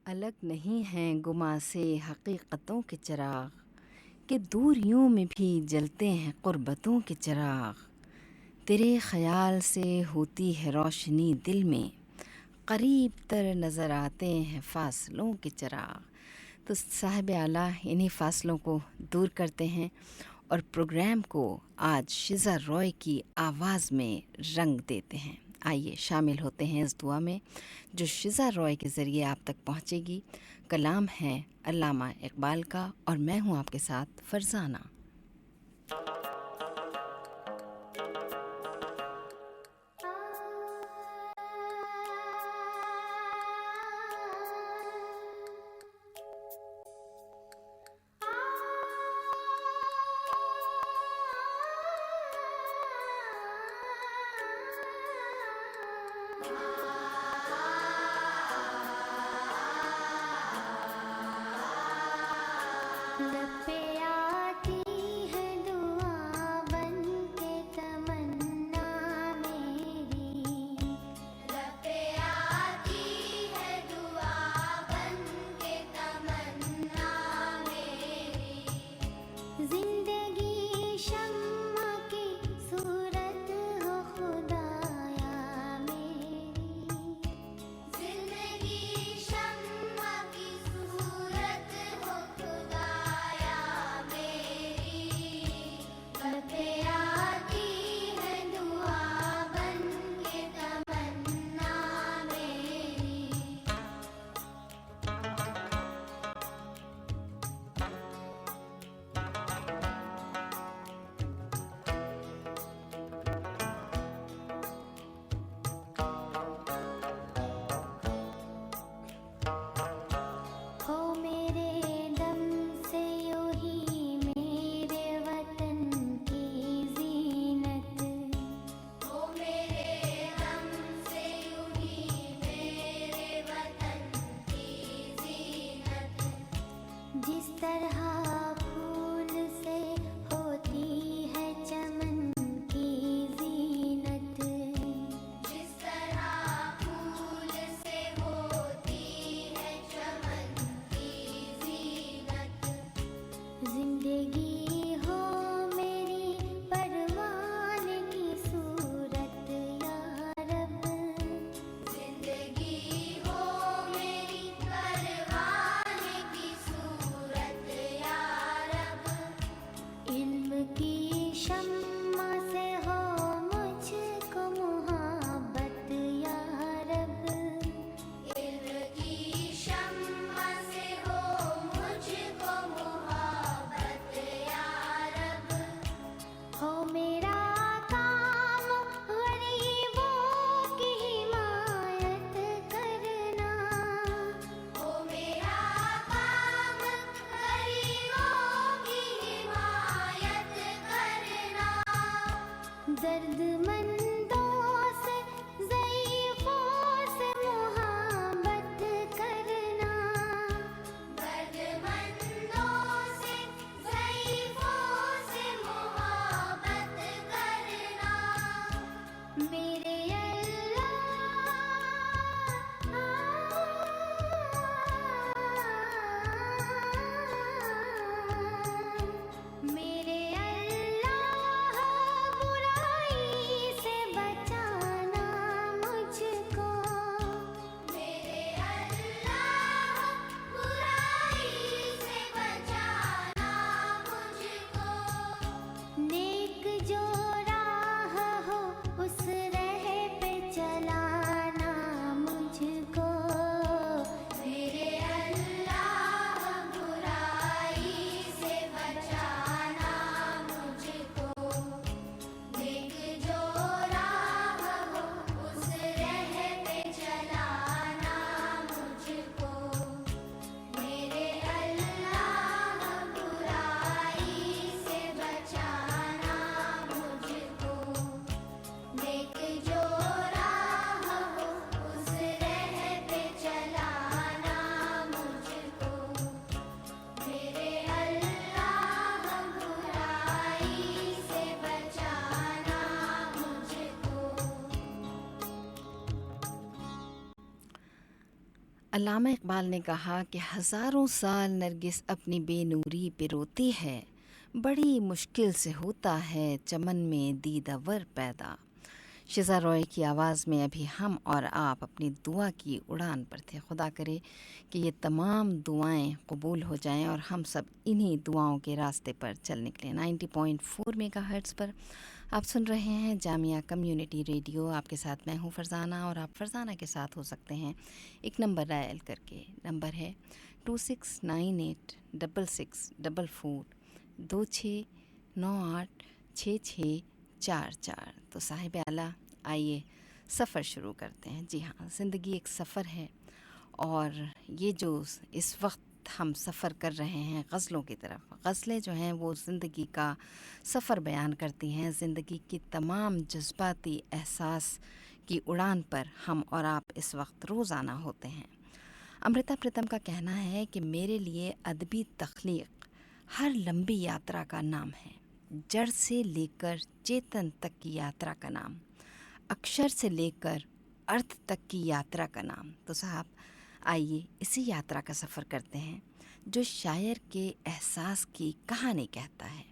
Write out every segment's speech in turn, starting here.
अलग नहीं हैं गुमा से हकीकतों के चिराग, कि दूरियों में भी जलते हैं क़ुर्बतों के चिराग। तेरे ख़याल से होती है रोशनी दिल में, क़रीब तर नज़र आते हैं फ़ासलों के चिराग। तो साहिब आला इन्हीं फ़ासलों को दूर करते हैं और प्रोग्राम को आज शिज़ा रॉय की आवाज़ में रंग देते हैं। आइए शामिल होते हैं इस दुआ में जो शिज़ा रॉय के ज़रिए आप तक पहुँचेगी। कलाम है अल्लामा इकबाल का और मैं हूँ आपके साथ फ़रज़ाना। अल्लामा इकबाल ने कहा कि हज़ारों साल नरगिस अपनी बेनूरी पे रोती है, बड़ी मुश्किल से होता है चमन में दीदावर पैदा। शिज़ा रॉय की आवाज़ में अभी हम और आप अपनी दुआ की उड़ान पर थे। खुदा करे कि ये तमाम दुआएं कबूल हो जाएं और हम सब इन्हीं दुआओं के रास्ते पर चल निकलें। 90.4 मेगाहर्ट्ज़ पर आप सुन रहे हैं जामिया कम्युनिटी रेडियो। आपके साथ मैं हूं फ़रज़ाना और आप फ़रज़ाना के साथ हो सकते हैं एक नंबर डायल करके। नंबर है 26986646 तो साहिब आला, आइए सफ़र शुरू करते हैं। जी हाँ, ज़िंदगी एक सफ़र है और ये जो इस वक्त हम सफ़र कर रहे हैं गज़लों की तरफ। गज़लें जो हैं वो ज़िंदगी का सफ़र बयान करती हैं, ज़िंदगी की तमाम जज्बाती एहसास की उड़ान पर हम और आप इस वक्त रोज़ाना होते हैं। अमृता प्रीतम का कहना है कि मेरे लिए अदबी तख्लीक हर लंबी यात्रा का नाम है, जड़ से लेकर चेतन तक की यात्रा का नाम, अक्षर से लेकर अर्थ तक की यात्रा का नाम। तो साहब, आइए इसी यात्रा का सफ़र करते हैं जो शायर के एहसास की कहानी कहता है,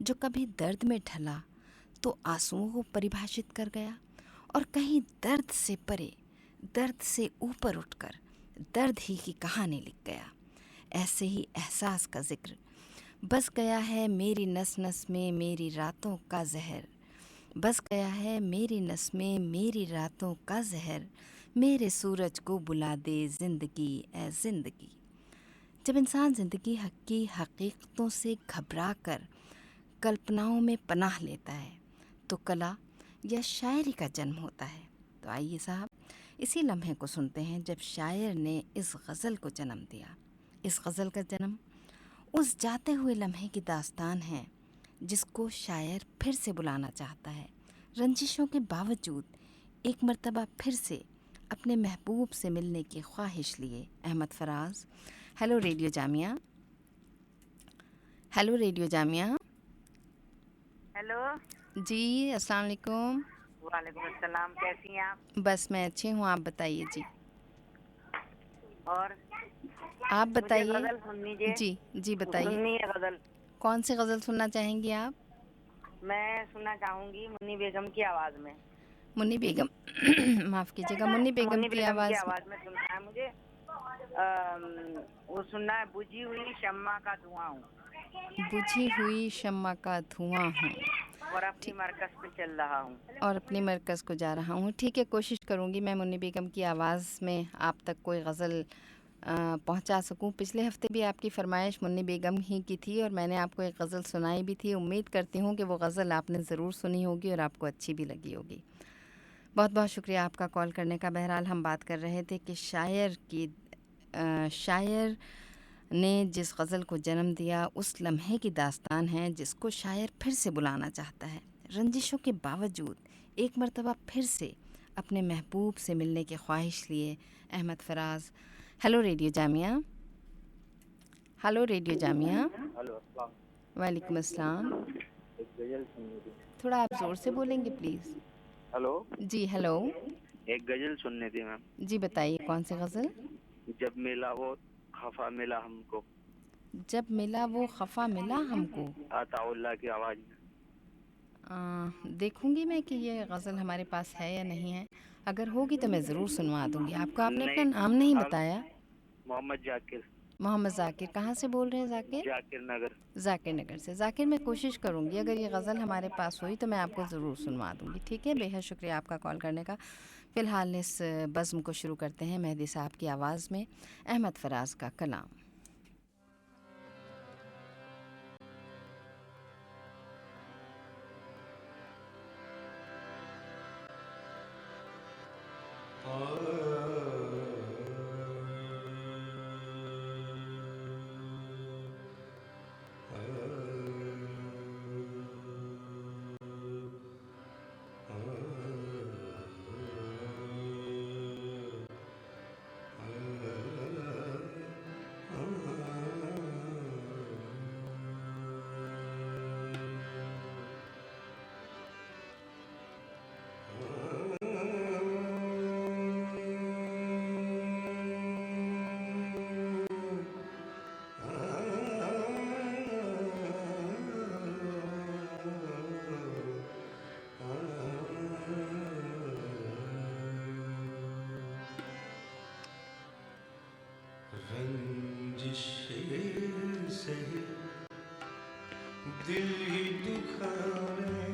जो कभी दर्द में ढला तो आंसुओं को परिभाषित कर गया और कहीं दर्द से परे, दर्द से ऊपर उठकर दर्द ही की कहानी लिख गया। ऐसे ही एहसास का जिक्र बस गया है मेरी नस नस में मेरी रातों का जहर, बस गया है मेरी नस में मेरी रातों का जहर, मेरे सूरज को बुला दे ज़िंदगी ए ज़िंदगी। जब इंसान ज़िंदगी की हकीकतों से घबरा कर कल्पनाओं में पनाह लेता है तो कला या शायरी का जन्म होता है। तो आइए साहब, इसी लम्हे को सुनते हैं जब शायर ने इस गज़ल को जन्म दिया। इस गज़ल का जन्म उस जाते हुए लम्हे की दास्तान है जिसको शायर फिर से बुलाना चाहता है, रंजिशों के बावजूद एक मर्तबा फिर से अपने महबूब से मिलने की ख्वाहिश लिए। Ahmad Faraz. Hello radio Jamia, hello radio Jamia. Hello जी, अस्सलाम वालेकुम। वालेकुम अस्सलाम, कैसी हैं आप? बस मैं अच्छी हूँ, आप बताइए जी। और आप मुझे बताइए। गजल सुननी है। जी बताइए, सुननी है गजल। कौन सी गज़ल सुनना चाहेंगी आप? मैं सुनना चाहूंगी मुन्नी बेगम की आवाज में। मुन्नी बेगम माफ़ कीजिएगा, मुन्नी बेगम मुन्नी की बेगम की आवाज़ में। आवाज में सुनना है मुझे। वो सुनना है, बुझी हुई शम्मा का धुआं हूँ बुझी हुई शम्मा का धुआं हूँ और अपनी मरकज पे चल रहा हूँ। और अपनी मरकज़ को जा रहा हूँ। ठीक है, कोशिश करूँगी मैं मुन्नी बेगम की आवाज़ में आप तक कोई गज़ल पहुँचा सकूँ। पिछले हफ्ते भी आपकी फ़रमाइश मुन्नी बेगम ही की थी और मैंने आपको एक गज़ल सुनाई भी थी। उम्मीद करती हूँ कि वो गज़ल आपने ज़रूर सुनी होगी और आपको अच्छी भी लगी होगी। बहुत बहुत शुक्रिया आपका कॉल करने का। बहरहाल हम बात कर रहे थे कि शायर ने जिस गज़ल को जन्म दिया उस लम्हे की दास्तान है जिसको शायर फिर से बुलाना चाहता है, रंजिशों के बावजूद एक मर्तबा फिर से अपने महबूब से मिलने की ख्वाहिश लिए। Ahmad Faraz. Hello radio Jamia, hello radio Jamia. Hello अस्सलाम। वालेकुम अस्सलाम। एक गजल सुननी थी। थोड़ा आप ज़ोर से बोलेंगे प्लीज़। हेलो, जी हेलो। एक गजल सुननी थी मैम। जी बताइए, कौन सी गज़ल? जब मिला वो खफा मिला हमको, जब मिला वो खफ़ा मिला हमको। अताउल्लाह की आवाज़ में। देखूंगी मैं कि ये गज़ल हमारे पास है या नहीं है। अगर होगी तो मैं ज़रूर सुनवा दूंगी आपको। आपने अपना नहीं, नाम नहीं अब बताया। मोहम्मद जाकिर, मोहम्मद ज़ाकिर। कहाँ से बोल रहे हैं ज़ाकिर? जाकिर नगर। ज़ाकिर नगर से। ज़ाकिर, मैं कोशिश करूंगी अगर ये गज़ल हमारे पास हुई तो मैं आपको ज़रूर सुनवा दूंगी। ठीक है, बेहद शुक्रिया आपका कॉल करने का। फ़िलहाल इस बज़्म को शुरू करते हैं मेहदी साहब की आवाज़ में, अहमद फराज का कलाम। रंजिश से दिल ही दुखाने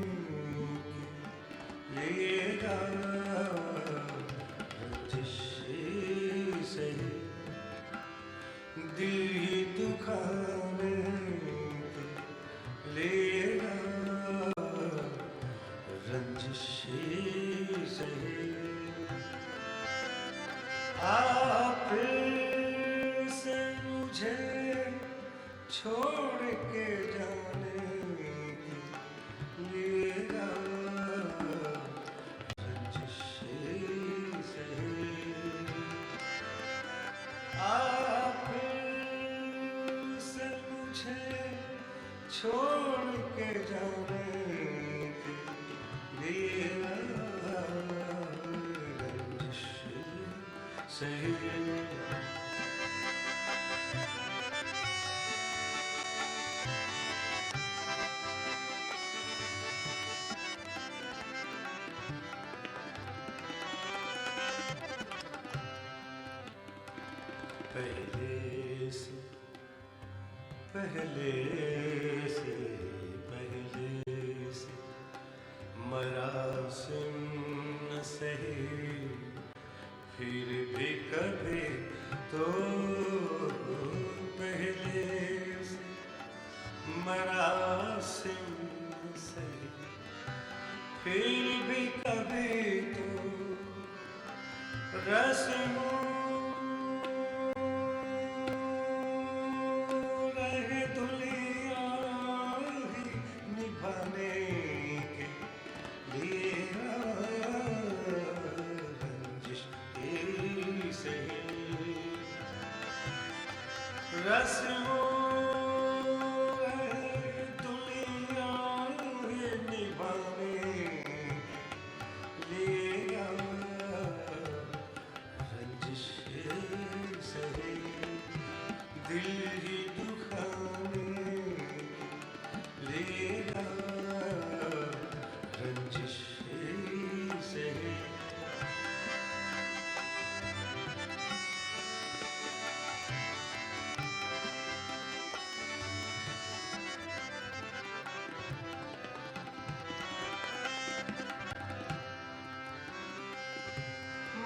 लेगा, रंजिश से दिल ही दुखाने लेगा, रंजिश से आप से मुझे छोड़ के जाने लेगा, रंजिश से आप से मुझे छोड़ के जाने लेगा, रंजिश से पहले से पहले से पहले से मरासिम न सही, फिर भी कभी तो पहले से मरासिम न सही, फिर भी कभी तो रस्मों रहे दुनिया ही निभाने के लिए, रंजिश से रस्मों रहे दुनिया ही निभाने के लिए, रंजिश से दिल ही दुखाने लेगा, रंजिश से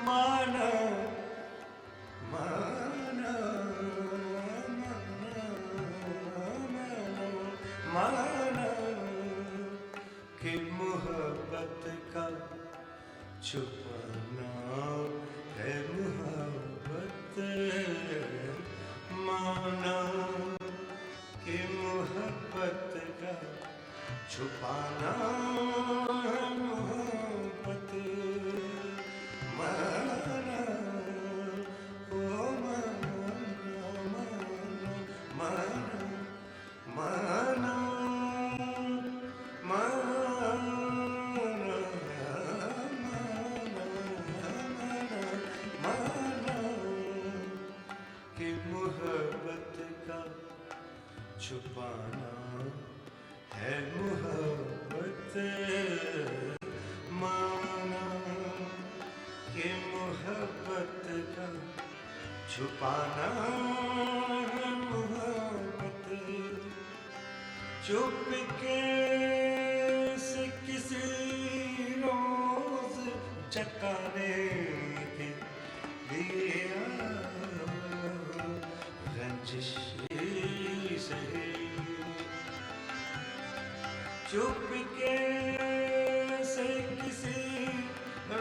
माना माना माना कि मोहब्बत का छुपाना है मोहब्बत, माना कि मोहब्बत का छुपाना है मोहब्बत, माना ओ माना माना माना माना कि मोहब्बत का छुपाना है मोहब्बत, माना कि मोहब्बत का छुपाना है मोहब्बत, चुपके से किसी रोज जगाने के लिए, रंजिश से चुपके से किसी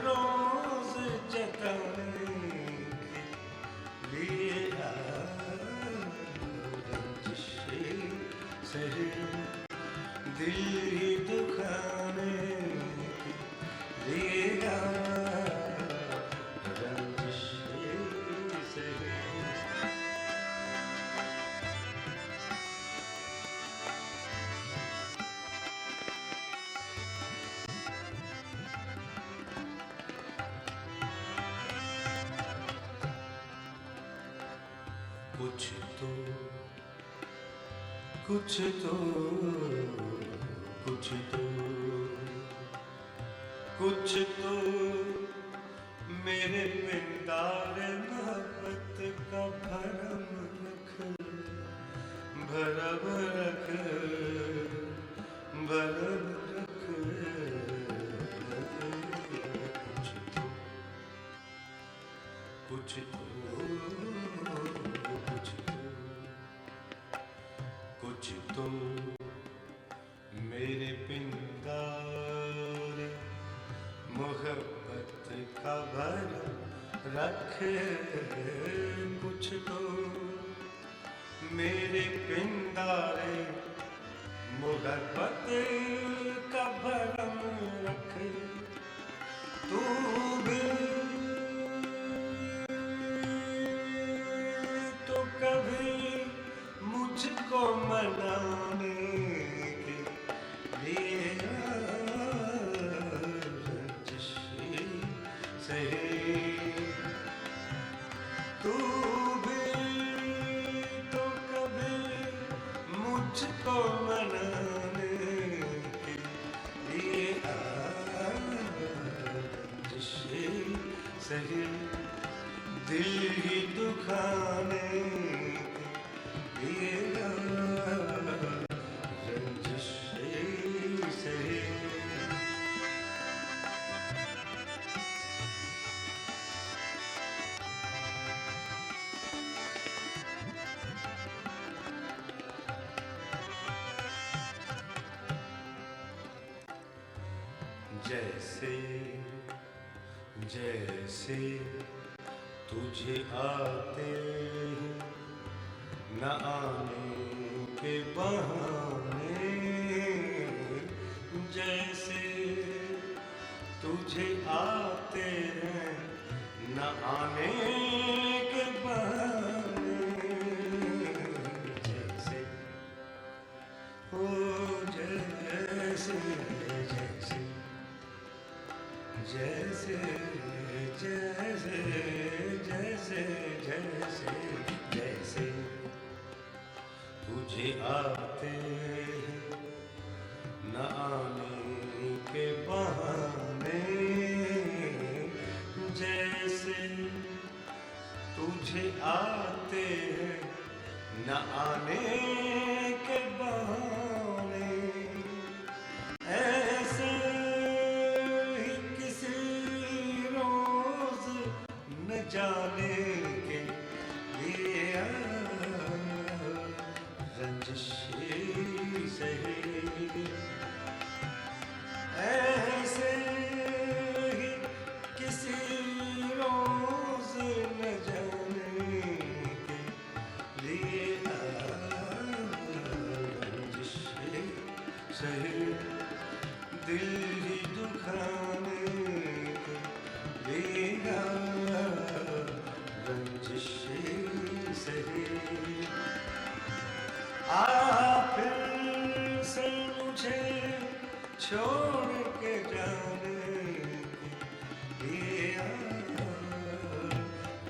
रोज जगाने के लिए, रंजिश से दिल ही दुखाने के लिए, रंजिश से कुछ तो कुछ तो कुछ तो कुछ तो मेरे पिंडार मोहब्बत का भरम भरम रख भरम रख कुछ तो कुछ तो कुछ तो मेरे पिंगार मोहब्बत का भरम रख कुछ तो मेरे पिंगारे मोहब्बत का भरम रख तू भी तो कभी मुझको मनाने के लिए रंजिश सही तू भी तो कभी मुझको मनाने के लिए रंजिश सही दिल ही दुखाने के लिए रंजिश सही जैसे जैसे तुझे आते न आने के बहाने जैसे तुझे आते हैं न आने के बहाने जैसे हो जैसे जैसे जैसे जैसे जैसे जैसे जैसे तुझे आते न आने के बहाने जैसे तुझे आते न आने के बहाने ऐसे ही किसी रोज न जाने के लिए रंजिश सही ऐसे ही किसी रोज न जाने के लिए रंजिश सही दिल ही दुखाने के लिए रंजिश सही फिर से मुझे छोड़ के जाने के लिए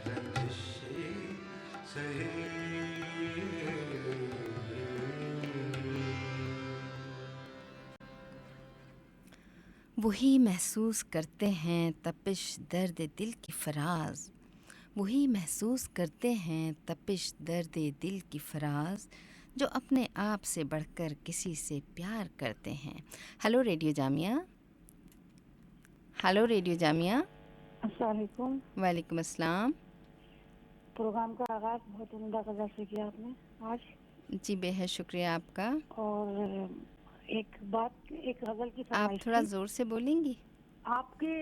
रंजिश सही वही महसूस करते हैं तपिश दर्द दिल की फराज वही महसूस करते हैं तपिश दर्द दिल की फराज जो अपने आप से बढ़कर किसी से प्यार करते हैं। Hello radio Jamia. Hello radio Jamia. अस्सलाम वालेकुम। वालेकुम अस्सलाम। प्रोग्राम का आगाज़ बहुत उम्दा कदर से किया आपने आज। जी बेहद शुक्रिया आपका। और एक गज़ल की आप फरमाइश थोड़ा थी। ज़ोर से बोलेंगी? आपके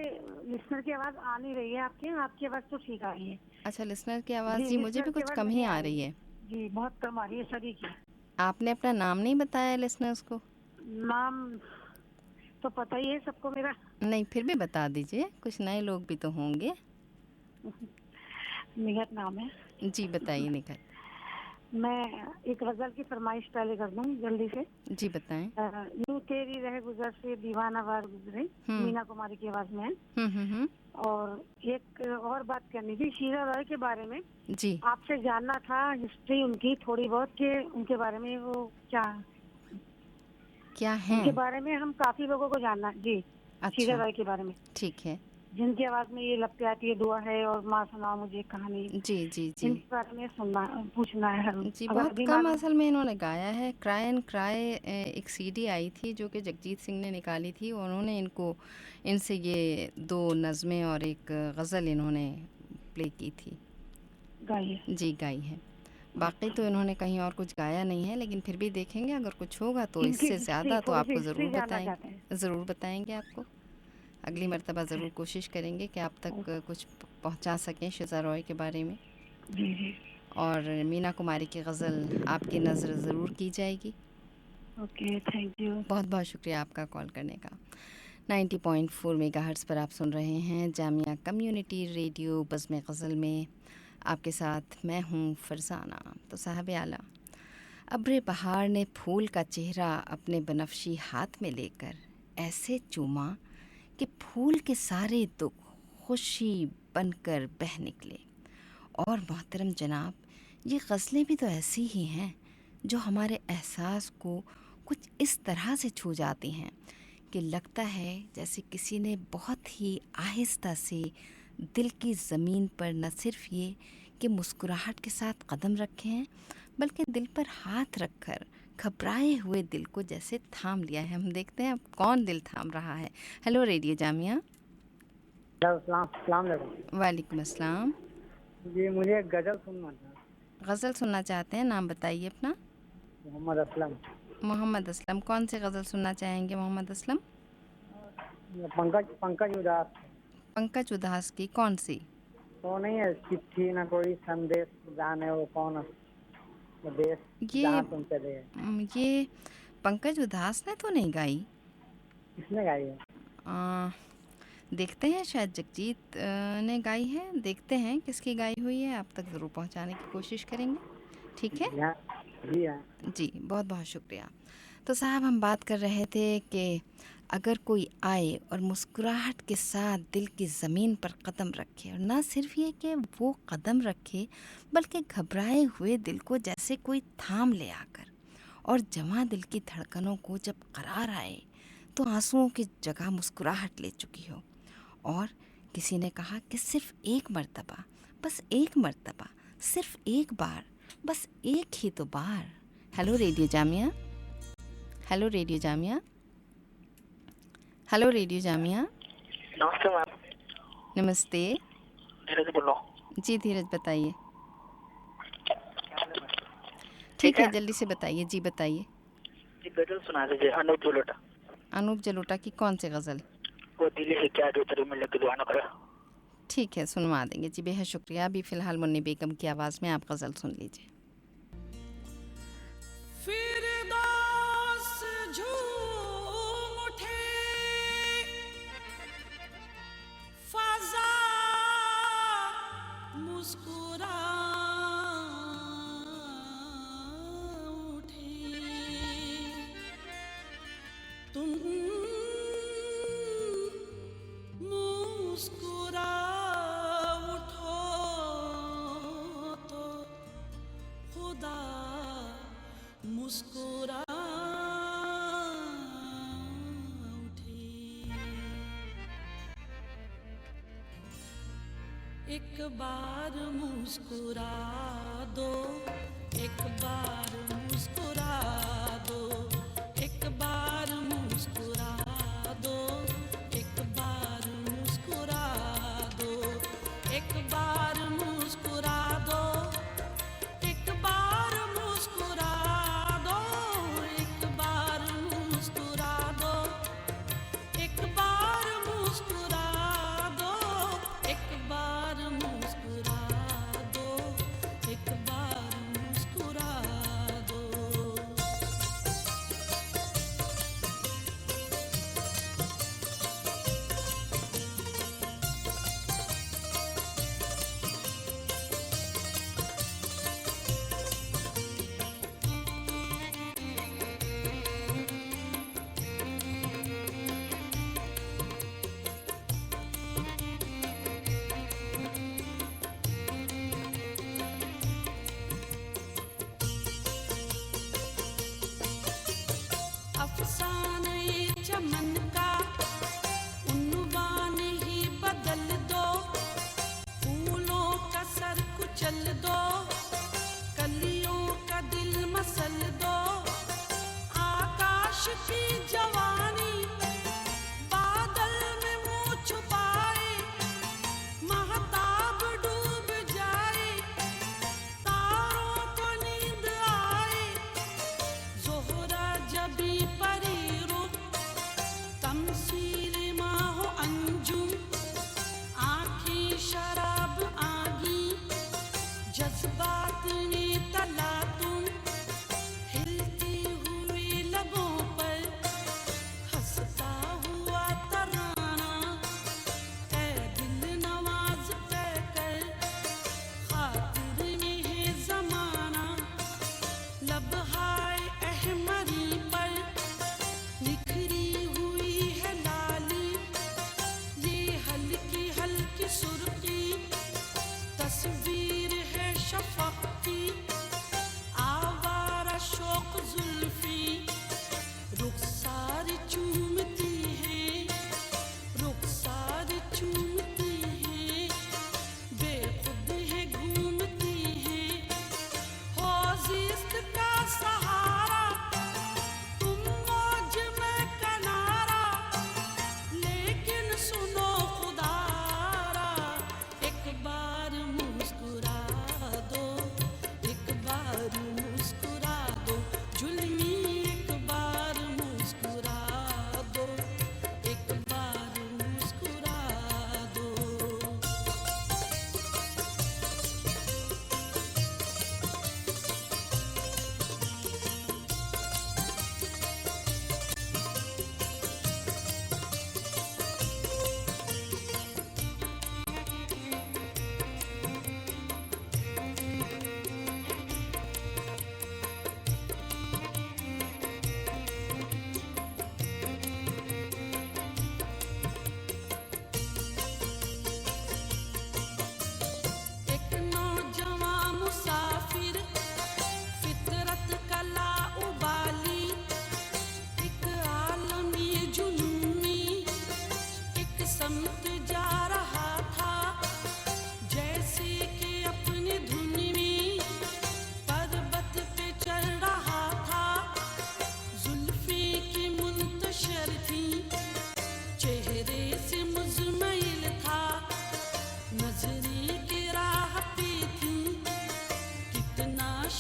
लिसनर की आवाज़ आ नहीं रही है। आपकी आवाज़ तो ठीक आ रही है। अच्छा, लिसनर की आवाज़ जी, जी मुझे भी लिसनर की कुछ आवाज़ कम ही नहीं आ आ रही है। जी बहुत कम आ रही है सभी की। आपने अपना नाम नहीं बताया लिसनर्स को? नाम तो पता ही है सबको मेरा। नहीं, फिर भी बता दीजिए, कुछ नए लोग भी तो होंगे। निगत नाम है। जी बताइए निखत। मैं एक गज़ल की फरमाइश पहले कर दूँ जल्दी से। जी बताएं। यूं तेरी रह गुजर से दीवाना वार गुजरे, मीना कुमारी की आवाज़ में है। और एक और बात करनी थी शीला रॉय के बारे में। जी आपसे जानना था हिस्ट्री उनकी थोड़ी बहुत के उनके बारे में वो क्या क्या है? उनके बारे में हम काफी लोगों को जानना। जी शीला अच्छा रॉय के बारे में। ठीक है। जिनकी आवाज में ये लगती आती है दुआ है और माँ सुनाओ मुझे एक कहानी, जी जी जी इनके बारे में सुनना पूछना है हर जी। अगर बहुत अभी कम मालूम। असल में इन्होंने गाया है। क्राई एंड क्राई एक सीडी आई थी जो कि जगजीत सिंह ने निकाली थी, और उन्होंने इनसे ये 2 नज़में और एक गज़ल इन्होंने प्ले की थी, गाइए। जी गाई है। बाकी तो इन्होंने कहीं और कुछ गाया नहीं है, लेकिन फिर भी देखेंगे अगर कुछ होगा तो इनकी इससे ज़्यादा तो थोड़ी आपको सी ज़रूर हिस्ट्री जानना चाहते हैं। ज़रूर बताएंगे आपको। अगली मर्तबा ज़रूर कोशिश करेंगे कि आप तक कुछ पहुंचा सकें शिज़ा रॉय के बारे में। जी जी। और मीना कुमारी की गज़ल आपकी नज़र ज़रूर की जाएगी। Okay, thank you. बहुत बहुत शुक्रिया आपका कॉल करने का। 90.4 मेगाहर्ट्ज़ पर आप सुन रहे हैं जामिया कम्युनिटी रेडियो बज़्म ग़ज़ल में, आपके साथ मैं हूँ फ़रज़ाना। तो साहब आला, अब्र बहार ने फूल का चेहरा अपने बनफशी हाथ में लेकर ऐसे चूमा कि फूल के सारे दुख खुशी बनकर बह निकले। और मोहतरम जनाब, ये गज़लें भी तो ऐसी ही हैं जो हमारे एहसास को कुछ इस तरह से छू जाती हैं कि लगता है जैसे किसी ने बहुत ही आहिस्ता से दिल की ज़मीन पर न सिर्फ ये कि मुस्कुराहट के साथ कदम रखे हैं, बल्कि दिल पर हाथ रखकर घबराए हुए दिल को जैसे थाम लिया है। हम देखते हैं अब कौन दिल थाम रहा है। Hello radio Jamia. अस्सलाम वालेकुम। वालेकुम अस्सलाम। जी, मुझे एक गज़ल सुनना था। गज़ल सुनना चाहते हैं, नाम बताइए अपना। मोहम्मद असलम। मोहम्मद असलम, कौन सी गज़ल सुनना चाहेंगे मोहम्मद असलम? पंकज उदास। पंकज उदास की कौन सी? तो नहीं है चिट्ठी ना कोई संदेश, जाने वो कौन देश जहाँ तुम चले गए। ये पंकज उदास ने तो नहीं गाई। किसने गाई है? देखते हैं, शायद जगजीत ने गाई है। देखते हैं किसकी गाई हुई है, आप तक ज़रूर पहुंचाने की कोशिश करेंगे। ठीक है जी हाँ जी, बहुत बहुत शुक्रिया। तो साहब, हम बात कर रहे थे कि अगर कोई आए और मुस्कुराहट के साथ दिल की ज़मीन पर कदम रखे, और ना सिर्फ ये कि वो कदम रखे बल्कि घबराए हुए दिल को जैसे कोई थाम ले आकर, और जवां दिल की धड़कनों को जब करार आए तो आंसुओं की जगह मुस्कुराहट ले चुकी हो। और किसी ने कहा कि सिर्फ एक मर्तबा, बस एक मर्तबा, सिर्फ एक बार, बस एक ही तो बार। Hello radio Jamia. Hello radio Jamia. Hello radio Jamia. नमस्ते मैम। नमस्ते। धीरज बोलो। जी धीरज, बताइए। ठीक है, जल्दी से बताइए। जी बताइए। गजल सुना दीजिए, अनूप जलोटा। अनूप जलोटा की कौन सी गज़ल? वो दिल है क्या जो तेरे मिलने की दुआ न करे। ठीक है, सुनवा देंगे जी, बेहद शुक्रिया। अभी फ़िलहाल मुन्नी बेगम की आवाज़ में आप गज़ल सुन लीजिए। मुस्कुरा उठी, एक बार मुस्कुरा दो, एक बार मुस्कुरा दो, एक बार मुस्कुरा दो, एक बार मुस्कुरा दो, एक बार मुस्कुरा दो, एक बार मुस्कुरा दो, एक बार मुस्कुरा दो, एक बार मुस्कुरा दो, एक बार मुस्कुरा दो, एक बार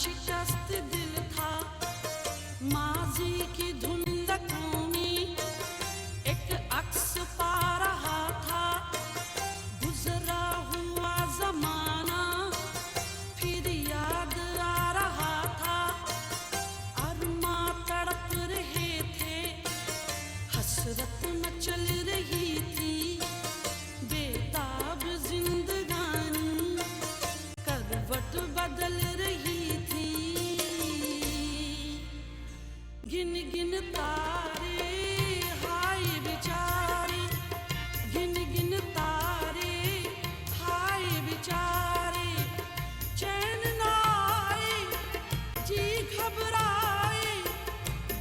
शिकस्त दिल था माजी की धुंधकों में एक अक्स पा रहा था गुजरा हुआ जमाना फिर याद आ रहा था अरमा तड़प रहे थे हसरत मचल रही थी बेताब जिंदगानी करवट बदल रही थी गिन गिन तारे हाय बेचारे गिन गिन तारे हाय बेचारे चैन ना आए जी घबराए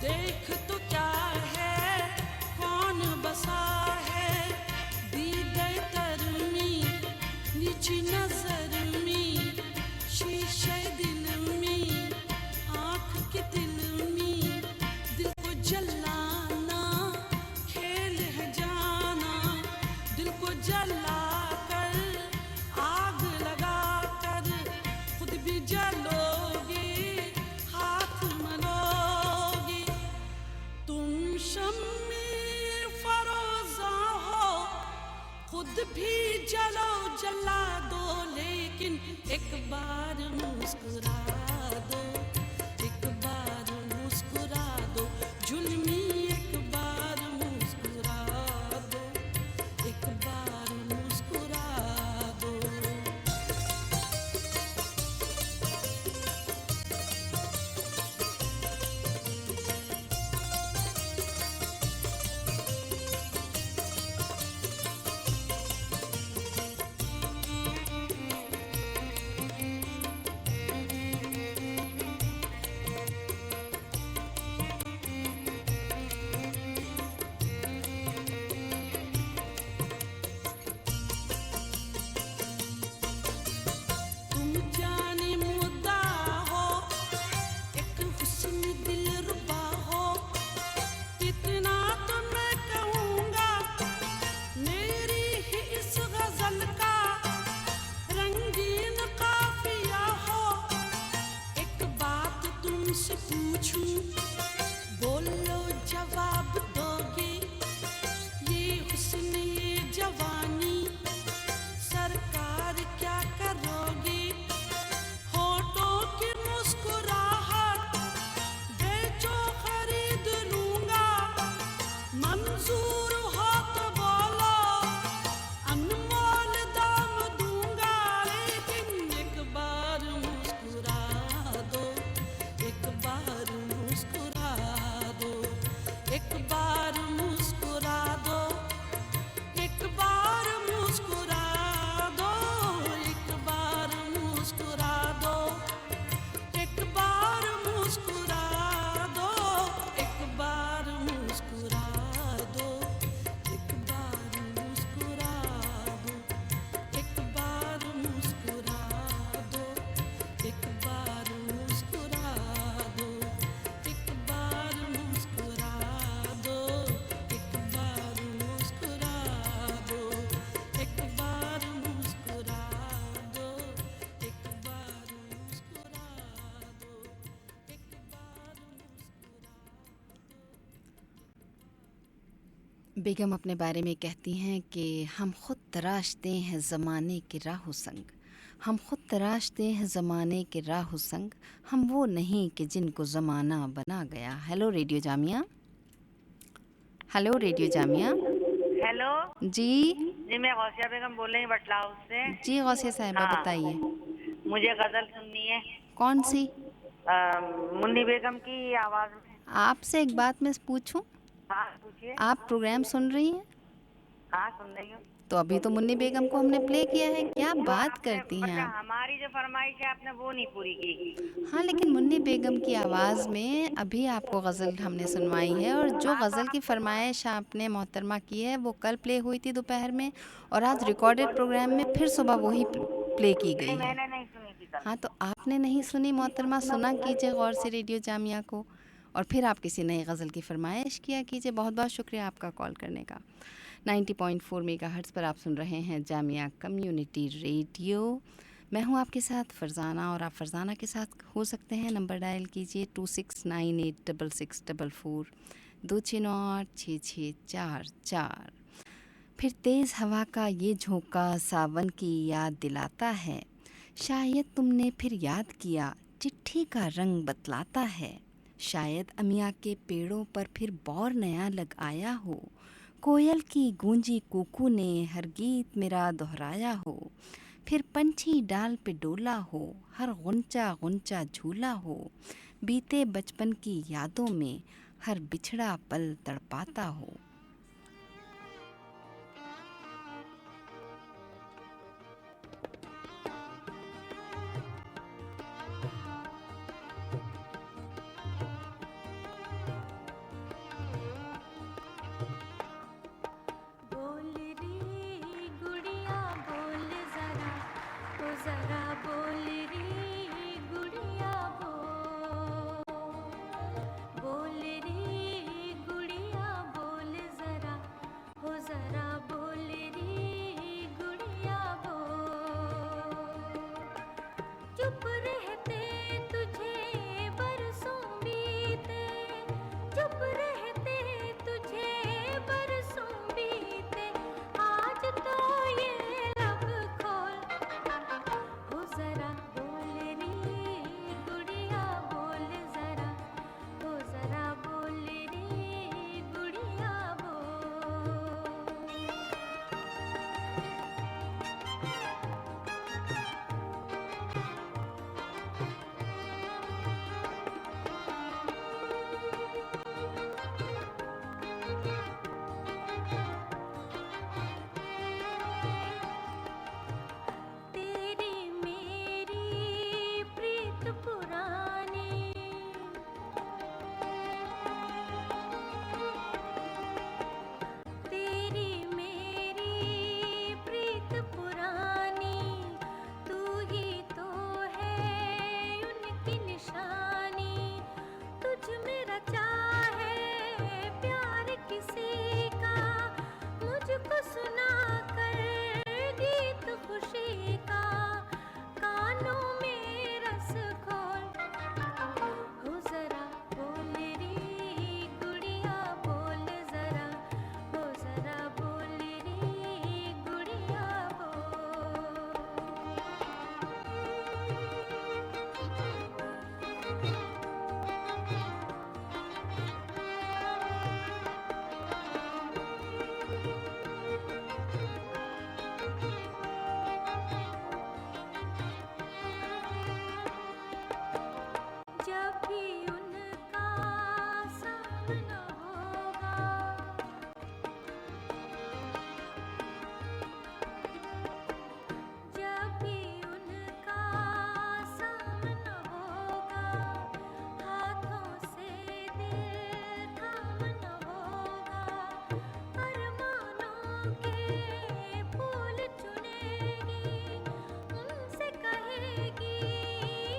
देख तो क्या है कौन बसा है दीदे तरमी नीची नजर में शीशे दिल में आँख के दिल में दिल को जलाना खेल है जाना दिल को जला कर आग लगा कर खुद भी जलोगे हाथ मलोगे तुम शम्मे फरोजा हो खुद भी जलो जला दो लेकिन एक बार मुस्कुरा दो एक बार मुस्कुरा दो जुल्मी एक बार मुस्कुरा दो एक बार मुस्कुरा दो तुम जाने मुद्दा हो एक हुस्न दिलरुबा हो इतना तो मैं कहूँगा मेरी ही इस गजल का रंगीन काफिया हो एक बात तुमसे पूछूं बोलो जवाब दोगे ये हुस्न ये जवानी सरकार क्या करोगे होठों की मुस्कुराहट बेचो खरीद लूंगा मंजूर हो तो बोलो अनमोल दाम दूंगा लेकिन एक बार मुस्कुरा दो एक बार मुस्कुरा दो एक बार मुस्कुरा दो एक बार मुस्कुरा दो एक बार मुस्कुरा दो एक बार मुस्कुरा दो एक बार मुस्कुरा दो एक बार मुस्कुरा दो एक बार मुस्कुरा दो एक बार मुस्कुरा दो एक बार मुस्कुरा दो एक बार मुस्कुरा दो एक बार मुस्कुरा दो एक बार मुस्कुरा दो एक बार बेगम अपने बारे में कहती हैं कि हम खुद तराशते हैं ज़माने के राह संग हम खुद तराशते हैं ज़माने के राह संग हम वो नहीं कि जिनको ज़माना बना गया। Hello radio Jamia. Hello radio Jamia. Hello जी जी, मैं गौसिया बेगम बोल रही हूँ बटला हाउस से। जी गौसिया साहिबा हाँ। बताइए मुझे गजल सुननी है कौन सी। मुन्नी बेगम की आवाज में। आपसे एक बात मैं पूछूं, हाँ पूछिए। आप प्रोग्राम सुन रही हैं? हाँ सुन रही हूँ। तो अभी तो मुन्नी बेगम को हमने प्ले किया है, क्या बात करती हैं आप। हमारी जो फरमाइश है आपने वो नहीं पूरी की। हाँ लेकिन मुन्नी बेगम की आवाज़ में अभी आपको गज़ल हमने सुनवाई है, और जो गज़ल की फरमाइश आपने मोहतरमा की है वो कल प्ले हुई थी दोपहर में, और आज रिकॉर्डेड प्रोग्राम में फिर सुबह वही प्ले की गई है। मैंने नहीं सुनी थी कल। हाँ तो आपने नहीं सुनी मोहतरमा, सुना कीजिए गौर से रेडियो जामिया को, और फिर आप किसी नई गज़ल की फरमाइश किया कीजिए। बहुत बहुत शुक्रिया आपका कॉल करने का। 90.4 मेगाहर्ट्ज़ पर आप सुन रहे हैं जामिया कम्युनिटी रेडियो। मैं हूं आपके साथ फरजाना, और आप फरजाना के साथ हो सकते हैं। नंबर डायल कीजिए 26986644 269-6644। फिर तेज़ हवा का ये झोंका सावन की याद दिलाता है। शायद तुमने फिर याद किया, चिट्ठी का रंग बतलाता है। शायद अमिया के पेड़ों पर फिर बौर नया लग आया हो। कोयल की गूंजी कूकू ने हर गीत मेरा दोहराया हो। फिर पंछी डाल पे डोला हो, हर गुंचा गुंचा झूला हो। बीते बचपन की यादों में हर बिछड़ा पल तड़पाता हो।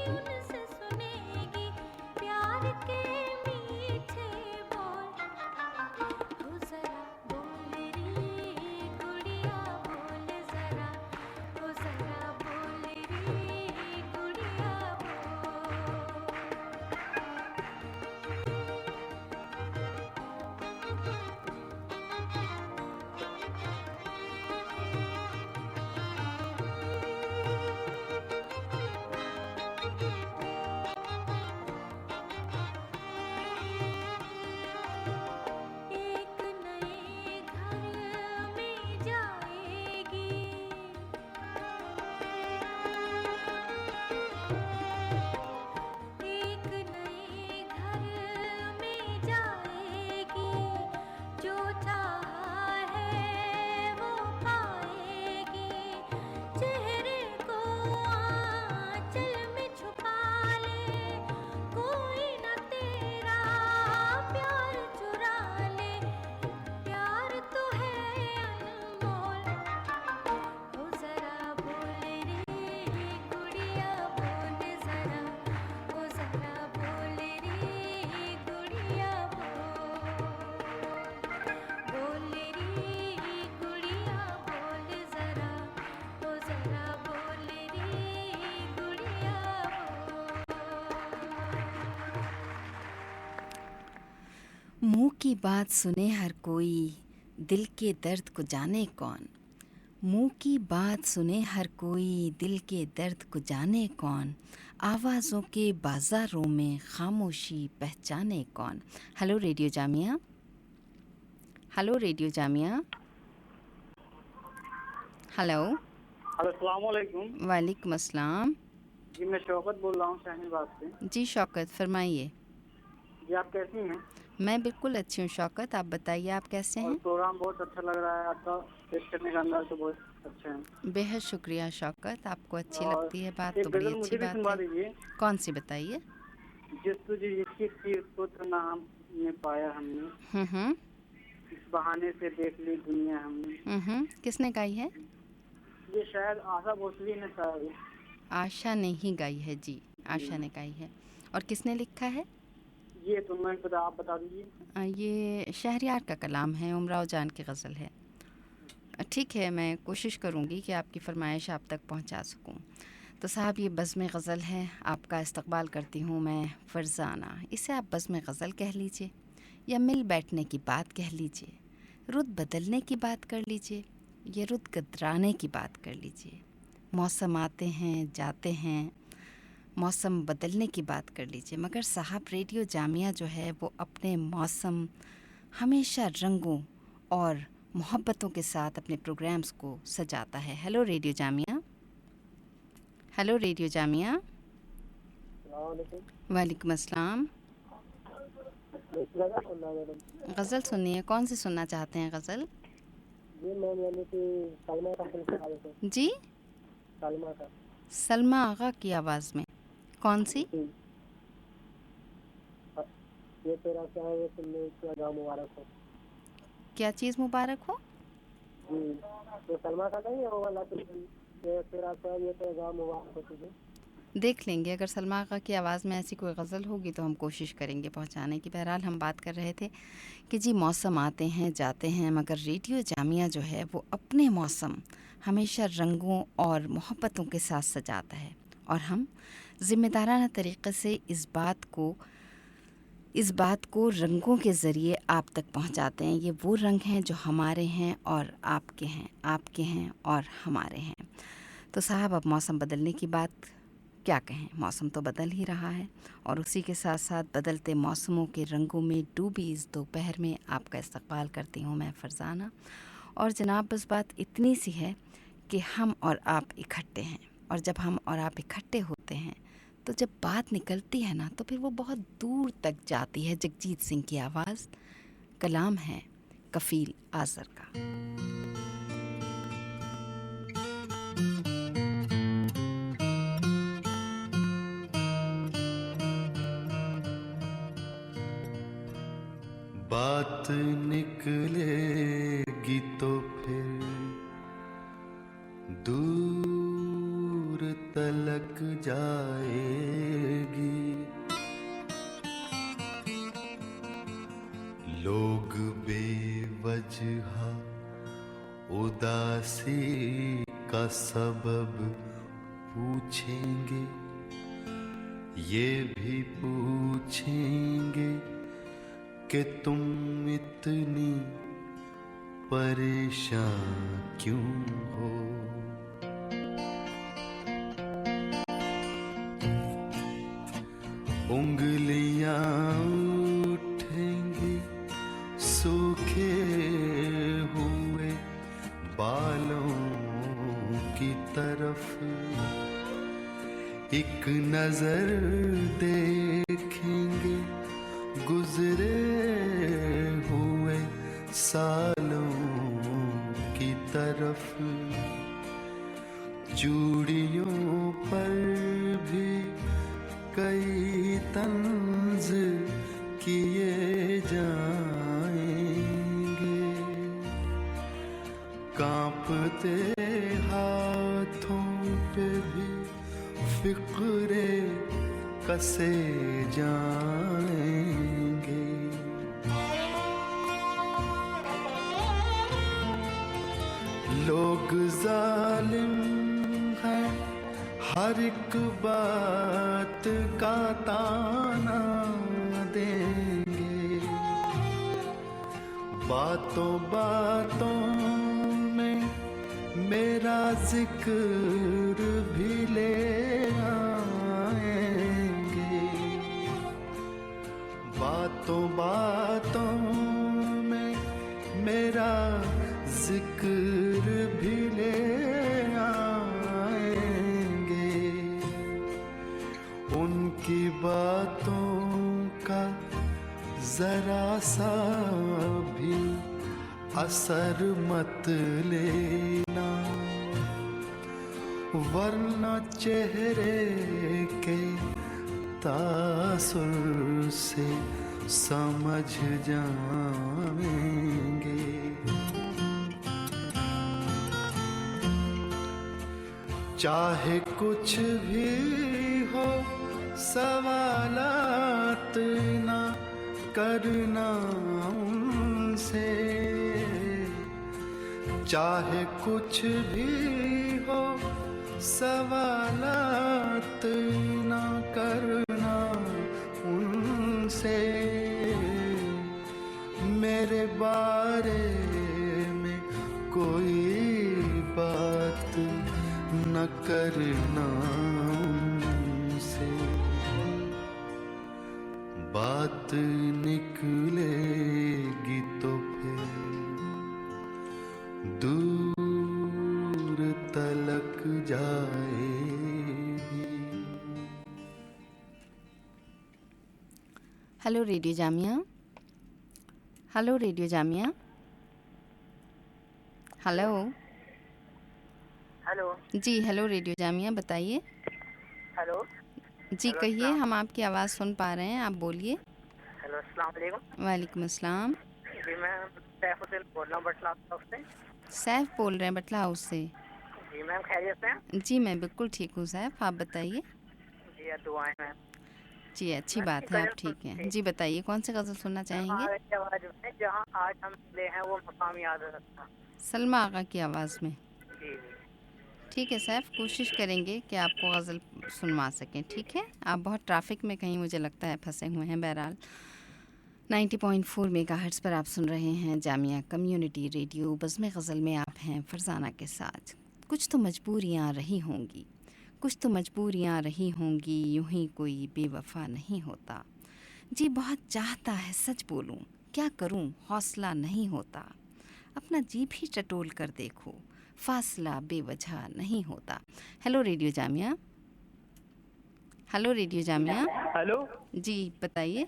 उनसे सुनेगी, प्यार मुंह की बात सुने हर कोई, दिल के दर्द को जाने कौन। मुंह की बात सुने हर कोई, दिल के दर्द को जाने कौन। आवाज़ों के बाज़ारों में खामोशी पहचाने कौन। Hello radio Jamia, hello radio Jamia, hello. अस्सलाम वालेकुम। वालेकुम अस्सलाम। जी मैं शौकत बोल रहा हूँ शाहीनबाग से। जी शौकत, फरमाइए। जी आप कैसी हैं? मैं बिल्कुल अच्छी हूँ शौकत, आप बताइए आप कैसे और हैं। प्रोग्राम बहुत अच्छा लग रहा है आपका, पेश करने का अंदाज तो बहुत अच्छा है। बेहद शुक्रिया शौकत, आपको अच्छी और लगती है बात एक तो बड़ी गजल अच्छी मुझे भी बात सुनवा है। दीजिए। कौन सी बताइए। जिस तुझे इश्क की पुत्र नाम ने पाया हमने, हम्म। इस बहाने से देख ली दुनिया हमने। किसने गाई है। ये शायद आशा भोसले ने शायद। आशा ने ही गाई है जी, आशा ने गाई है। और किसने लिखा है। ये तो मैं पता, आप बता दीजिए। ये शहरयार का कलाम है, उमराव जान की गज़ल है। ठीक है, मैं कोशिश करूँगी कि आपकी फरमाइश आप तक पहुँचा सकूँ। तो साहब ये बज़्म गज़ल है, आपका इस्तकबाल करती हूँ मैं फ़रज़ाना। इसे आप बज़्म गज़ल कह लीजिए या मिल बैठने की बात कह लीजिए, रुत बदलने की बात कर लीजिए या रुत कतराने की बात कर लीजिए। मौसम आते हैं जाते हैं, मौसम बदलने की बात कर लीजिए, मगर साहब रेडियो जामिया जो है वो अपने मौसम हमेशा रंगों और मोहब्बतों के साथ अपने प्रोग्राम्स को सजाता है। Hello radio Jamia, hello radio Jamia. वालेकुम अस्सलाम। गज़ल सुननी है, कौन सी सुनना चाहते हैं गज़ल। जी सलमा आगा की आवाज़ में कौन सी। ये तेरा क्या है, तुमने क्या गाँव मुबारक हो। क्या चीज़ मुबारक हो। तो सलमा का नहीं है वो वाला, ये तेरा क्या है, ये तेरा गाँव मुबारक हो तुझे। देख लेंगे, अगर सलमा आगा की आवाज़ में ऐसी कोई गज़ल होगी तो हम कोशिश करेंगे पहुंचाने की। बहरहाल हम बात कर रहे थे कि जी मौसम आते हैं जाते हैं, मगर रेडियो जामिया जो है वो अपने मौसम हमेशा रंगों और मोहब्बतों के साथ सजाता है। और हम ज़िम्मेदाराना तरीक़े से इस बात को रंगों के ज़रिए आप तक पहुंचाते हैं। ये वो रंग हैं जो हमारे हैं और आपके हैं, आपके हैं और हमारे हैं। तो साहब अब मौसम बदलने की बात क्या कहें, मौसम तो बदल ही रहा है और उसी के साथ साथ बदलते मौसमों के रंगों में डूबी इस दोपहर में आपका इस्तकबाल करती हूँ मैं फ़रज़ाना। और जनाब बस बात इतनी सी है कि हम और आप इकट्ठे हैं, और जब हम और आप इकट्ठे होते हैं तो जब बात निकलती है ना तो फिर वो बहुत दूर तक जाती है। जगजीत सिंह की आवाज़, कलाम है कफ़ील आज़र का। बात निकलेगी तो फिर दूर तलक जाएगी। लोग बेवजह उदासी का सबब पूछेंगे, ये भी पूछेंगे कि तुम इतनी परेशान क्यों हो। उंगलियां उठेंगी सूखे हुए बालों की तरफ, एक नजर देखेंगे गुजरे हुए सालों की तरफ। चूड़ियों पर भी कई तंज किए जाएंगे, कांपते हाथों पे भी फिक्रे कसे जाएंगे। लोग जालिम हैं, हर एक बात का ताना देंगे। बातों बातों में मेरा जिक्र भी ले आएंगे, बातों बातों में मेरा जिक्र भी ले आएंगे। उनकी बातों का जरा सा भी असर मत लेना, वरना चेहरे के तासुर से समझ जाएंगे। चाहे कुछ भी हो सवालात ना करना उनसे, चाहे कुछ भी हो सवालात ना करना उनसे। मेरे बारे में कोई बात न करना उनसे, बात निकलेगी तो फिर दूर तलक जाएगी। Hello radio Jamia, hello radio Jamia, hello hello जी, हेलो रेडियो जामिया, बताइए। हेलो जी कहिए, हम आपकी आवाज़ सुन पा रहे हैं, आप बोलिए। हेलो अस्सलाम वालेकुम। वालेकुम अस्सलाम। जी मैं सैफुद्दीन बोल रहा हूँ बटला हाउस से। सैफ बोल रहे हैं बटला हाउस से। जी मैम खैरियत से हैं? जी मैं बिल्कुल ठीक हूँ सैफ, आप बताइए। जी दुआएं मैम। जी अच्छी बात है, आप ठीक हैं। जी बताइए, कौन सी गज़ल सुनना चाहेंगे? आवाज़ में जहाँ आज हम मिले हैं वो मकाम याद रखना। सलमा आगा की आवाज़ में। जी जी ठीक है सैफ, कोशिश करेंगे कि आपको गज़ल सुनवा सकें। ठीक है, आप बहुत ट्रैफिक में कहीं मुझे लगता है फंसे हुए हैं। बहरहाल 90.4 मेगाहर्ट्ज़ पर आप सुन रहे हैं जामिया कम्युनिटी रेडियो। बज़्म गज़ल में आप हैं फरजाना के साथ। कुछ तो मजबूरियाँ रही होंगी, कुछ तो मजबूरियाँ रही होंगी, यूं ही कोई बेवफ़ा नहीं होता। जी बहुत चाहता है सच बोलूं, क्या करूं हौसला नहीं होता। अपना जी भी टटोल कर देखो, फासला बेवजह नहीं होता। Hello radio Jamia, hello radio Jamia. Hello जी बताइए।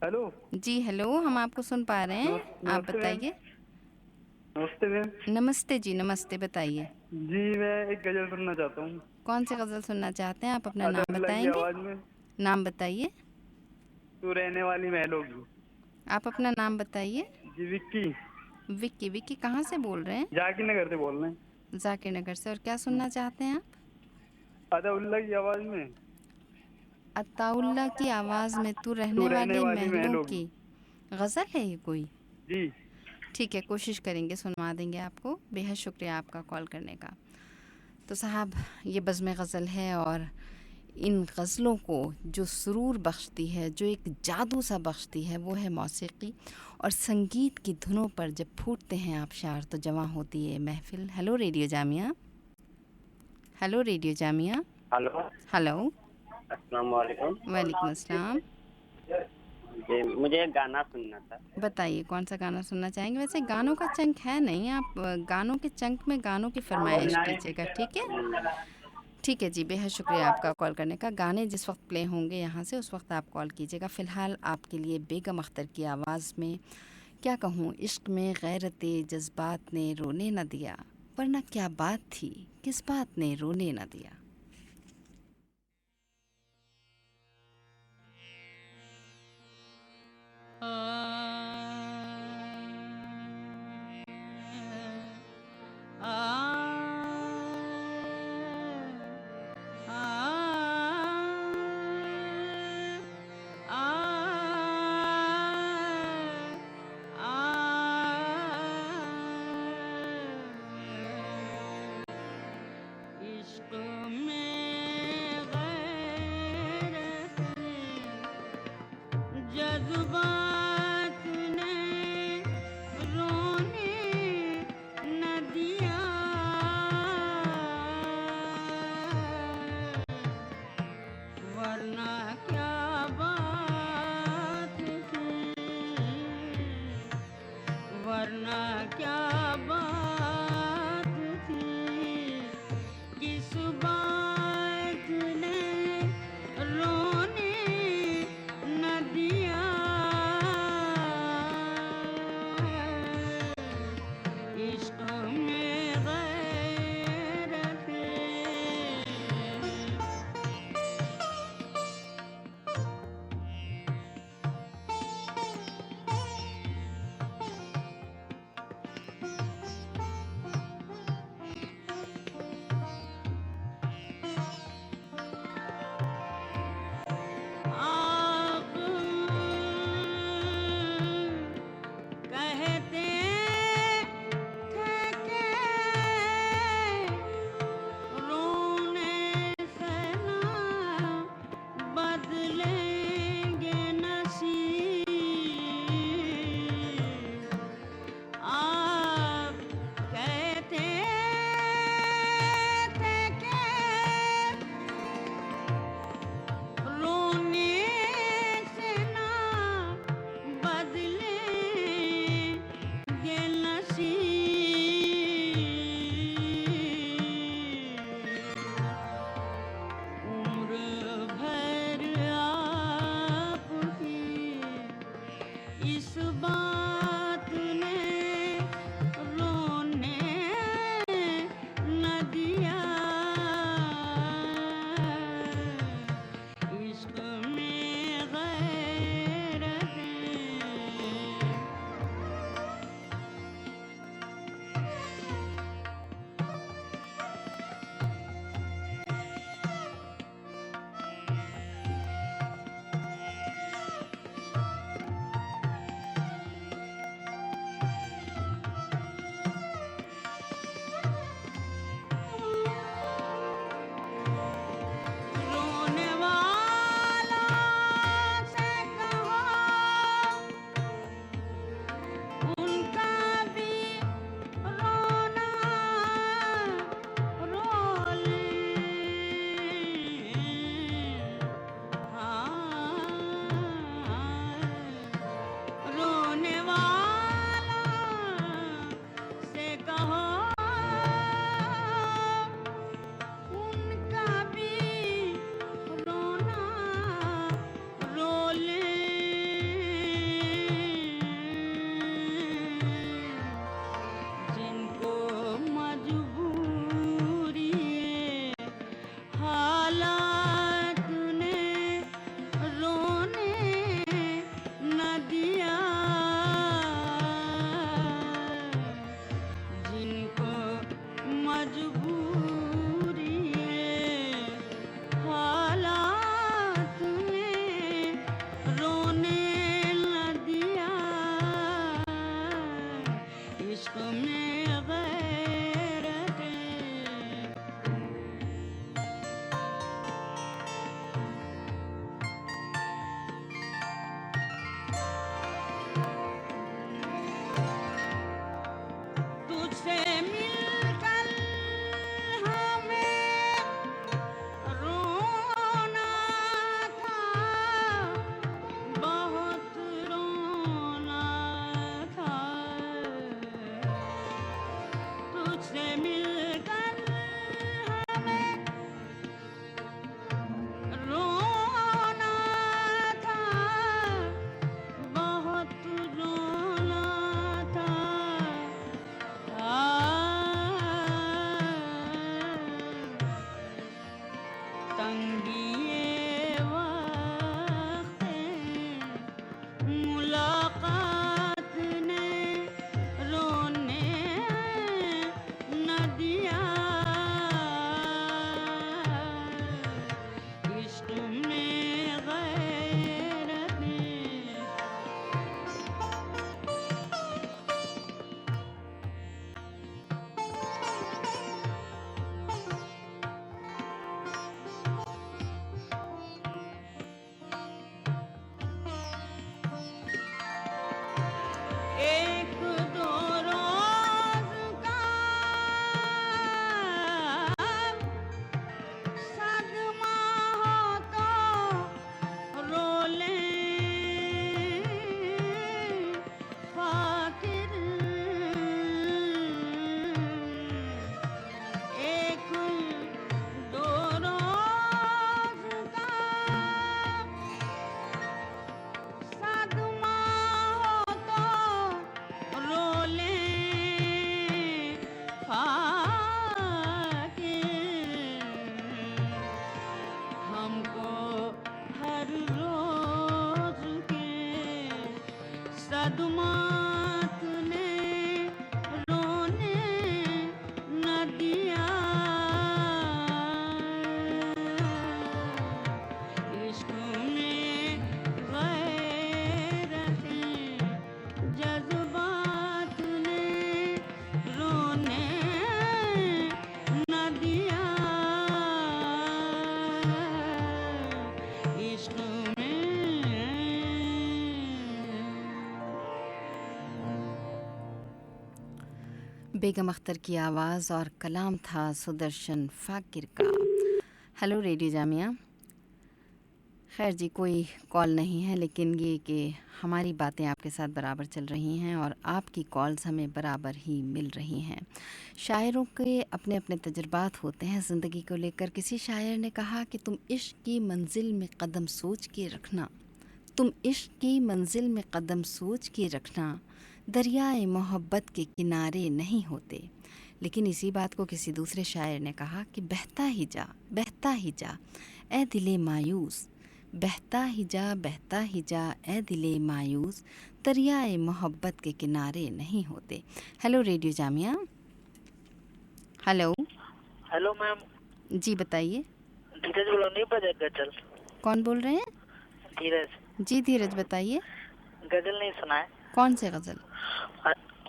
हेलो जी हेलो, हम आपको सुन पा रहे हैं, आप बताइए। नमस्ते मैम। नमस्ते जी, नमस्ते, बताइए। जी मैं एक गजल सुनना चाहता हूँ। कौन सी गज़ल सुनना चाहते हैं आप? अपना नाम अदब लगी बताएंगे? आवाज में नाम बताइए। तू रहने वाली महलों की। आप अपना नाम बताइए। जी विक्की, विक्की। विक्की कहाँ से बोल रहे हैं? जाकिर नगर से बोल रहे हैं। जाकिर नगर से। और क्या सुनना चाहते हैं आप? अदब की आवाज में अताउल्ला की आवाज़ में तू तू रहने रहने वाली वाली महलों महलों की। गज़ल है ये कोई? जी ठीक है, कोशिश करेंगे, सुनवा देंगे आपको। बेहद शुक्रिया आपका कॉल करने का। तो साहब ये बज़्म गज़ल है, और इन गज़लों को जो सुरूर बख्शती है, जो एक जादू सा बख्शती है, वो है मौसीकी। और संगीत की धुनों पर जब फूटते हैं आबशार तो जवां होती है महफ़िल। Hello radio Jamia, hello radio Jamia. Hello hello अस्सलाम वालेकुम। वालेकुम अस्सलाम। जी मुझे एक गाना सुनना था। बताइए कौन सा गाना सुनना चाहेंगे? वैसे गानों का चंक है नहीं, आप गानों के चंक में गानों की फरमाइश कीजिएगा। ठीक है, ठीक है जी, बेहद शुक्रिया आपका कॉल करने का। गाने जिस वक्त प्ले होंगे यहाँ से उस वक्त आप कॉल कीजिएगा। फ़िलहाल आपके लिए बेगम अख्तर की आवाज़ में क्या कहूँ, इश्क में गैरत जज्बात ने रोने न दिया, वरना क्या बात थी, किस बात ने रोने न दिया। जज्बात ने क्या बात थी, वरना क्या बात थी, किस बात ने रोने न दिया, इश्क में गैरत आप कहते थे कि रोने से ना बदलेंगे नसीब, आप कहते थे कि रोने से ना बदलेंगे नसीब, उम्र भर सदमात ने रोने न दिया। इश्क में गैरतें जज्बात ने रोने न दिया। इश्क बेगम अख्तर की आवाज़ और कलाम था सुदर्शन फाकिर का। Hello radio Jamia. खैर जी, कोई कॉल नहीं है, लेकिन ये कि हमारी बातें आपके साथ बराबर चल रही हैं और आपकी कॉल्स हमें बराबर ही मिल रही हैं। शायरों के अपने अपने तजुर्बात होते हैं ज़िंदगी को लेकर। किसी शायर ने कहा कि तुम इश्क की मंजिल में कदम सोच के रखना, तुम इश्क की मंजिल में कदम सोच के रखना, दरियाए मोहब्बत के किनारे नहीं होते। लेकिन इसी बात को किसी दूसरे शायर ने कहा कि बहता ही जा, बहता ही जा ए दिले मायूस, बहता ही जा, बहता ही जा ए दिले मायूस, दरियाए मोहब्बत के किनारे नहीं होते। Hello radio Jamia. Hello. Hello ma'am. जी बताइए। धीरज बोलो, नहीं बजा गजल? कौन बोल रहे हैं? धीरज। जी धीरज बताइए। गजल नहीं सुना है? कौन से गज़ल?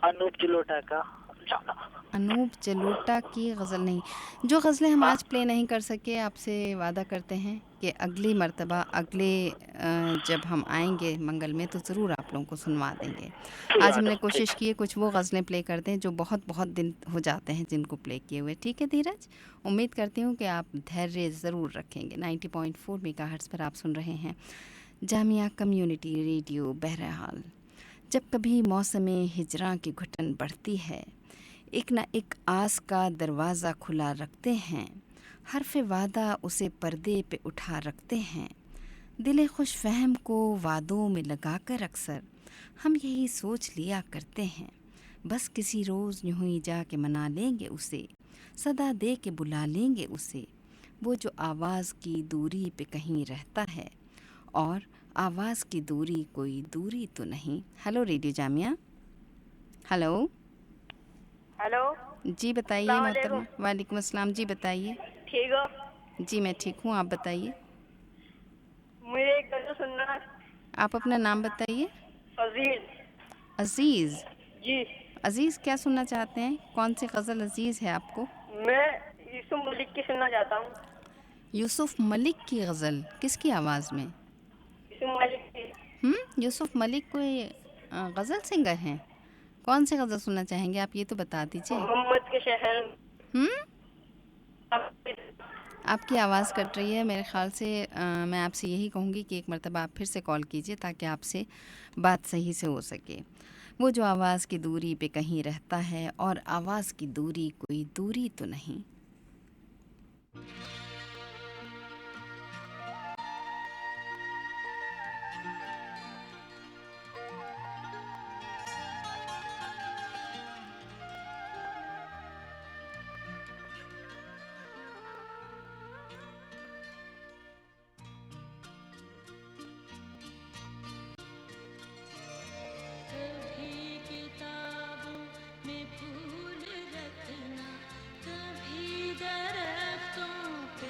अनूप जलोटा का। अनूप जलोटा की गज़ल नहीं। जो गज़लें हम आज प्ले नहीं कर सके, आपसे वादा करते हैं कि अगली मर्तबा अगले जब हम आएंगे मंगल में तो ज़रूर आप लोगों को सुनवा देंगे। आज हमने कोशिश की है कुछ वो गज़लें प्ले कर दें जो बहुत बहुत दिन हो जाते हैं जिनको प्ले किए हुए। ठीक है धीरज, उम्मीद करती हूँ कि आप धैर्य ज़रूर रखेंगे। 90.4 मेगाहर्ट्ज़ पर आप सुन रहे हैं जामिया कम्युनिटी रेडियो बहरहाल। जब कभी मौसम हिजरां की घुटन बढ़ती है, एक न एक आस का दरवाज़ा खुला रखते हैं, हर्फ़ वादा उसे पर्दे पे उठा रखते हैं। दिल खुश फहम को वादों में लगाकर अक्सर हम यही सोच लिया करते हैं, बस किसी रोज़ यूं ही जाके मना लेंगे उसे, सदा दे के बुला लेंगे उसे। वो जो आवाज़ की दूरी पे कहीं रहता है, और आवाज़ की दूरी कोई दूरी तो नहीं। Hello radio Jamia. Hello. Hello. जी बताइए मोहतरमा। वालेकुम अस्सलाम। जी बताइए। ठीक हो? जी मैं ठीक हूँ, आप बताइए। मुझे एक गजल सुनना है। आप अपना नाम बताइए। अजीज। अजीज़। जी। अजीज़ क्या सुनना चाहते हैं? कौन सी गज़ल अजीज़ है आपको? मैं यूसुफ मलिक की सुनना चाहता हूँ। यूसुफ मलिक की गज़ल किसकी आवाज़ में? यूसुफ मलिक की। यूसुफ मलिक कोई गज़ल सिंगर हैं? कौन सी गज़ल सुनना चाहेंगे आप, ये तो बता दीजिए। मोहम्मद के शहर। आपकी आवाज़ कट रही है मेरे ख़्याल से। मैं आपसे यही कहूँगी कि एक मरतबा आप फिर से कॉल कीजिए ताकि आपसे बात सही से हो सके। वो जो आवाज़ की दूरी पे कहीं रहता है, और आवाज़ की दूरी कोई दूरी तो नहीं। में फूल रखना, कभी दरख्तों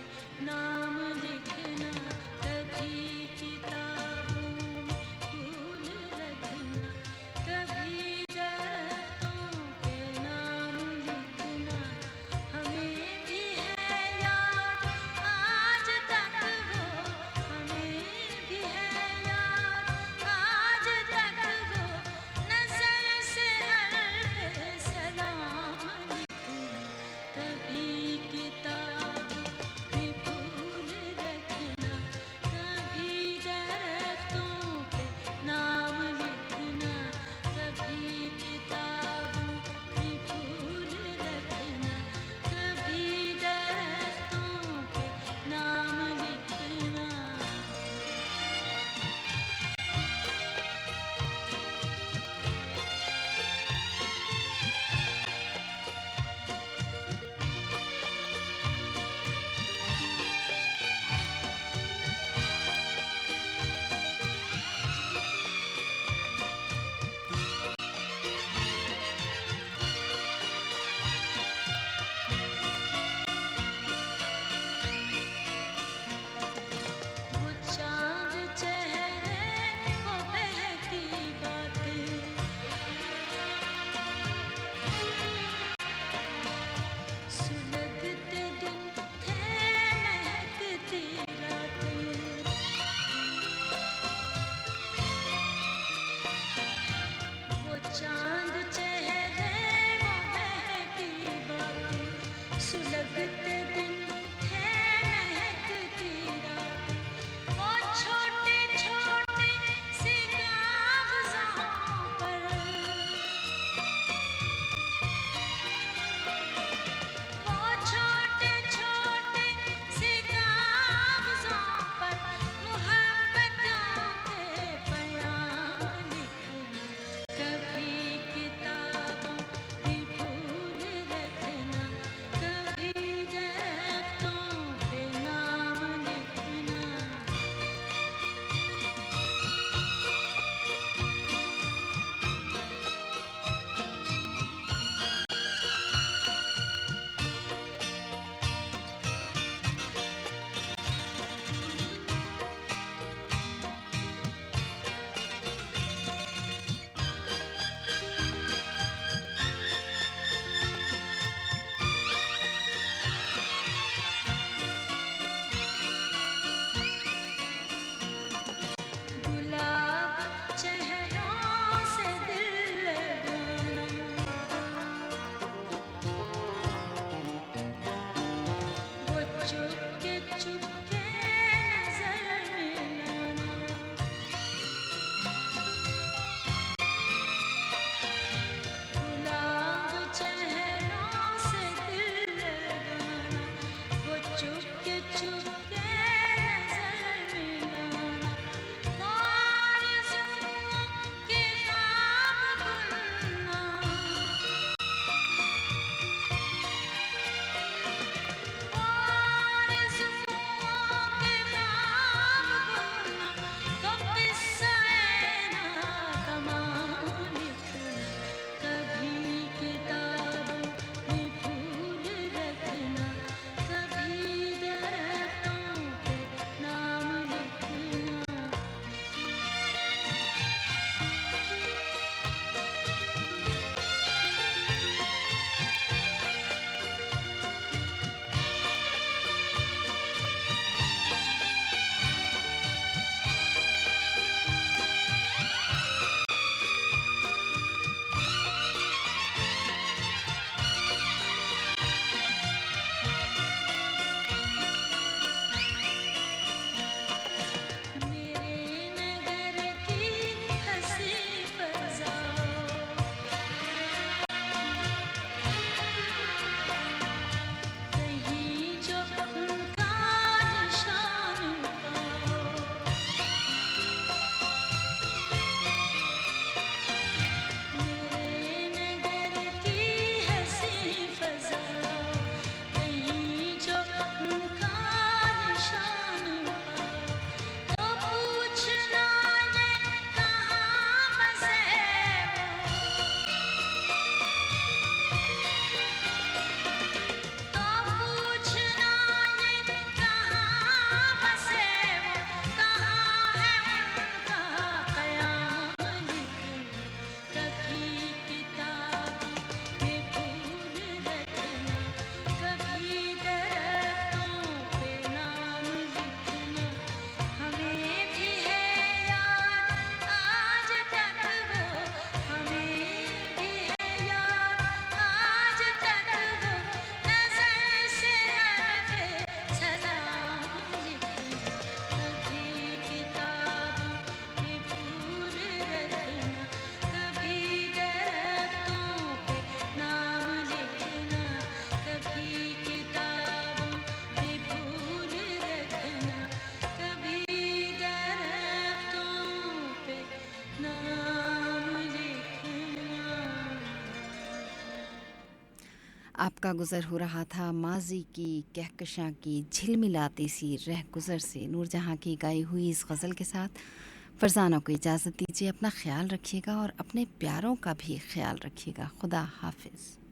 आपका गुज़र हो रहा था माजी की कहकशां की झिलमिलाती सी रह गुज़र से। नूरजहां की गाई हुई इस गज़ल के साथ फरजाना को इजाज़त दीजिए। अपना ख्याल रखिएगा और अपने प्यारों का भी ख्याल रखिएगा। खुदा हाफिज़।